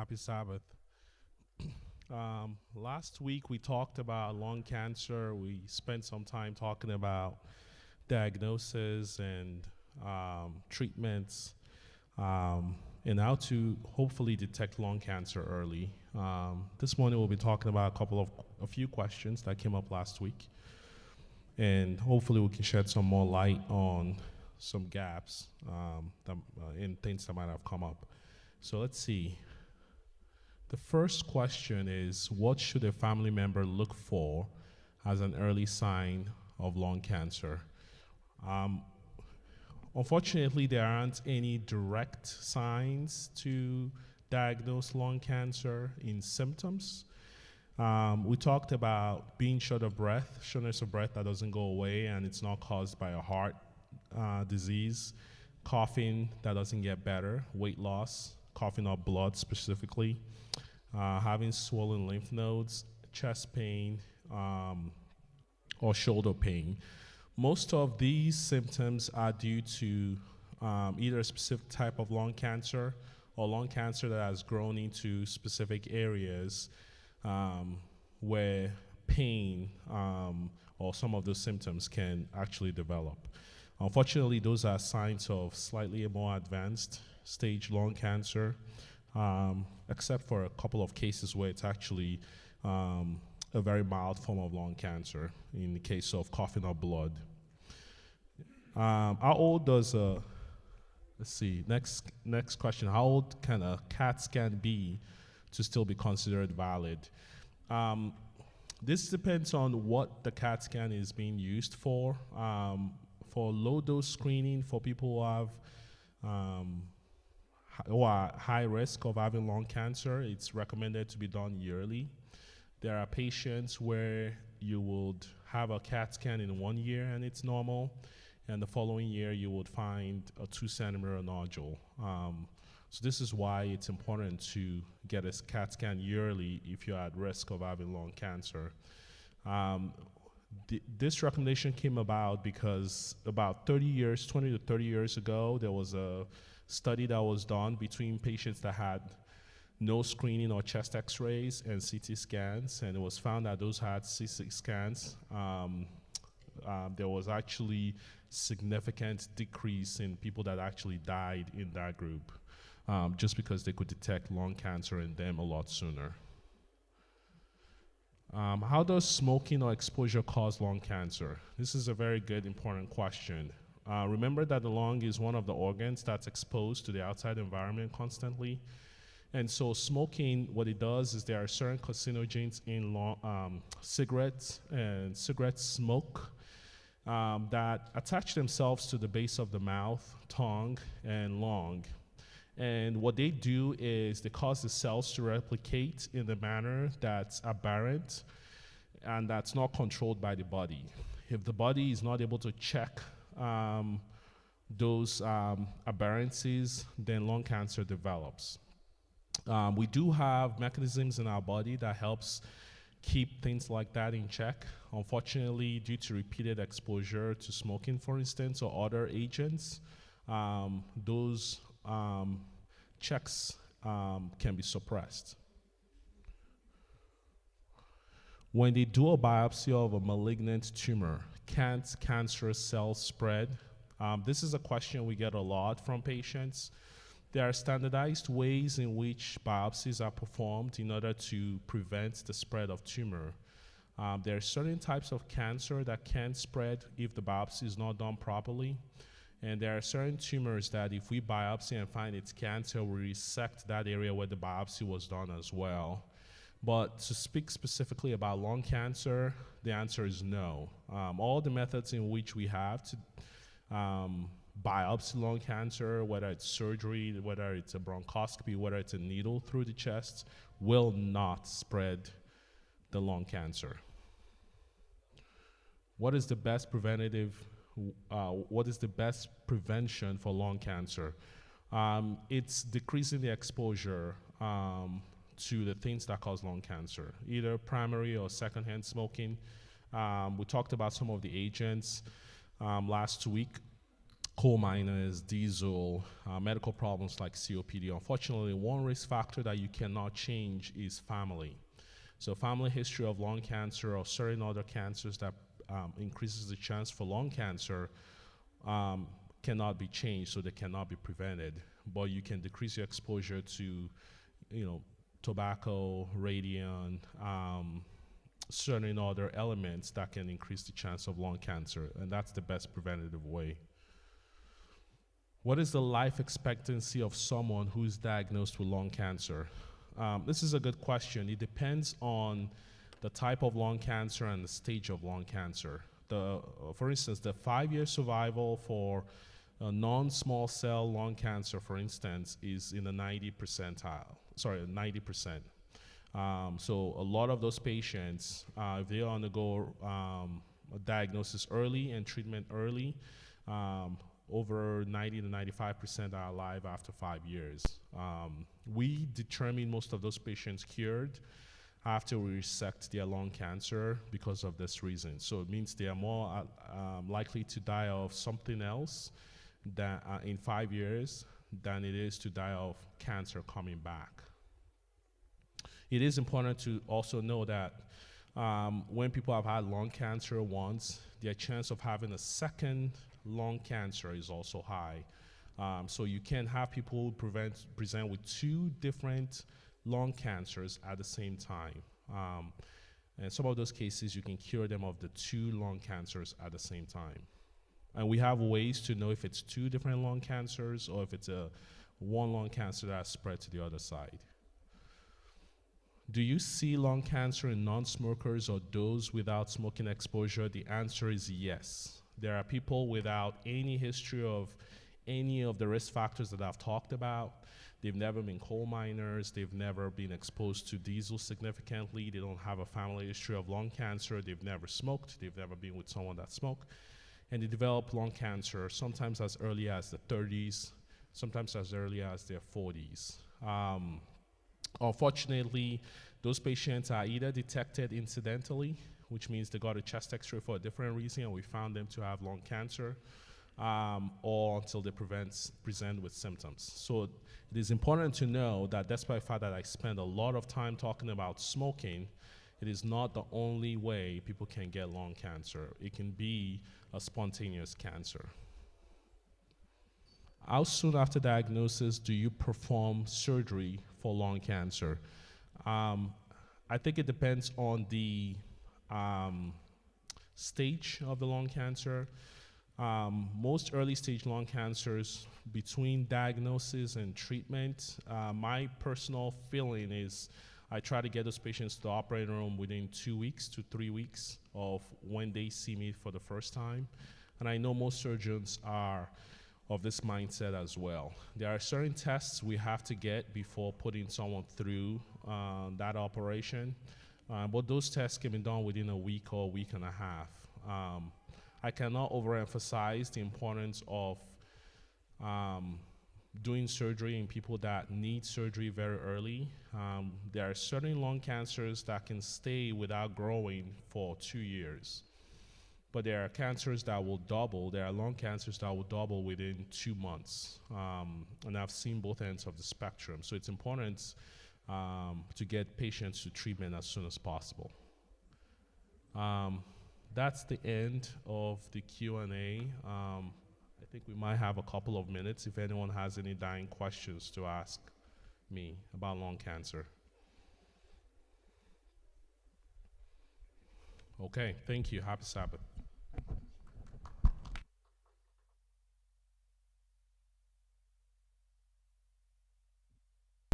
Happy Sabbath. Last week we talked about lung cancer. We spent some time talking about diagnosis and treatments and how to hopefully detect lung cancer early. This morning we'll be talking about a few questions that came up last week, and hopefully we can shed some more light on some gaps in things that might have come up. So let's see. The first question is, what should a family member look for as an early sign of lung cancer? Unfortunately, there aren't any direct signs to diagnose lung cancer in symptoms. We talked about being short of breath, shortness of breath that doesn't go away and it's not caused by a heart disease, coughing that doesn't get better, weight loss, coughing up blood specifically, having swollen lymph nodes, chest pain, or shoulder pain. Most of these symptoms are due to either a specific type of lung cancer or lung cancer that has grown into specific areas where pain or some of those symptoms can actually develop. Unfortunately, those are signs of slightly more advanced stage lung cancer, except for a couple of cases where it's actually a very mild form of lung cancer in the case of coughing up blood. How old does let's see, next question, how old can a CAT scan be to still be considered valid? This depends on what the CAT scan is being used for. For low-dose screening for people who are high risk of having lung cancer, it's recommended to be done yearly. There are patients where you would have a CAT scan in 1 year and it's normal, and the following year you would find a 2-centimeter nodule. So this is why it's important to get a CAT scan yearly if you're at risk of having lung cancer. This recommendation came about because about 20 to 30 years ago, there was a study that was done between patients that had no screening or chest x-rays and CT scans, and it was found that those had CT scans. There was actually significant decrease in people that actually died in that group, just because they could detect lung cancer in them a lot sooner. How does smoking or exposure cause lung cancer? This is a very good, important question. Remember that the lung is one of the organs that's exposed to the outside environment constantly. And so smoking, what it does is there are certain carcinogens in cigarettes and cigarette smoke that attach themselves to the base of the mouth, tongue, and lung. And what they do is they cause the cells to replicate in a manner that's aberrant and that's not controlled by the body. If the body is not able to check those aberrancies, then lung cancer develops. We do have mechanisms in our body that helps keep things like that in check. Unfortunately, due to repeated exposure to smoking, for instance, or other agents, those checks can be suppressed. When they do a biopsy of a malignant tumor, can't cancerous cells spread? This is a question we get a lot from patients. There are standardized ways in which biopsies are performed in order to prevent the spread of tumor. There are certain types of cancer that can spread if the biopsy is not done properly. And there are certain tumors that if we biopsy and find it's cancer, we resect that area where the biopsy was done as well. But to speak specifically about lung cancer, the answer is no. All the methods in which we have to biopsy lung cancer, whether it's surgery, whether it's a bronchoscopy, whether it's a needle through the chest, will not spread the lung cancer. What is the best prevention for lung cancer? It's decreasing the exposure to the things that cause lung cancer, either primary or secondhand smoking. We talked about some of the agents last week. coal miners, diesel, medical problems like COPD. Unfortunately, one risk factor that you cannot change is family. So family history of lung cancer or certain other cancers that increases the chance for lung cancer cannot be changed, so they cannot be prevented. But you can decrease your exposure to, tobacco, radiation, certain other elements that can increase the chance of lung cancer, and that's the best preventative way. What is the life expectancy of someone who is diagnosed with lung cancer? This is a good question. It depends on the type of lung cancer and the stage of lung cancer. For instance, the 5-year survival for non-small cell lung cancer, for instance, is in the 90 percentile. Sorry, 90%. So a lot of those patients, if they undergo a diagnosis early and treatment early, over 90 to 95% are alive after 5 years. We determine most of those patients cured after we resect their lung cancer because of this reason. So it means they are more likely to die of something else that, in 5 years than it is to die of cancer coming back. It is important to also know that when people have had lung cancer once, their chance of having a second lung cancer is also high. So you can have people present with 2 different lung cancers at the same time. And some of those cases, you can cure them of the 2 lung cancers at the same time. And we have ways to know if it's 2 different lung cancers or if it's one lung cancer that spread to the other side. Do you see lung cancer in non-smokers or those without smoking exposure? The answer is yes. There are people without any history of any of the risk factors that I've talked about. They've never been coal miners. They've never been exposed to diesel significantly. They don't have a family history of lung cancer. They've never smoked. They've never been with someone that smoked. And they develop lung cancer sometimes as early as the 30s, sometimes as early as their 40s. Unfortunately, those patients are either detected incidentally, which means they got a chest x-ray for a different reason and we found them to have lung cancer, or until they present with symptoms. So it is important to know that despite the fact that I spend a lot of time talking about smoking, it is not the only way people can get lung cancer. It can be a spontaneous cancer. How soon after diagnosis do you perform surgery for lung cancer? I think it depends on the stage of the lung cancer. Most early stage lung cancers, between diagnosis and treatment, my personal feeling is I try to get those patients to the operating room within 2 weeks to 3 weeks of when they see me for the first time. And I know most surgeons are of this mindset as well. There are certain tests we have to get before putting someone through that operation, but those tests can be done within a week or a week and a half. I cannot overemphasize the importance of doing surgery in people that need surgery very early. There are certain lung cancers that can stay without growing for 2 years. But there are cancers that will double. There are lung cancers that will double within 2 months. And I've seen both ends of the spectrum. So it's important to get patients to treatment as soon as possible. That's the end of the Q&A. I think we might have a couple of minutes if anyone has any dying questions to ask me about lung cancer. Okay, thank you. Happy Sabbath.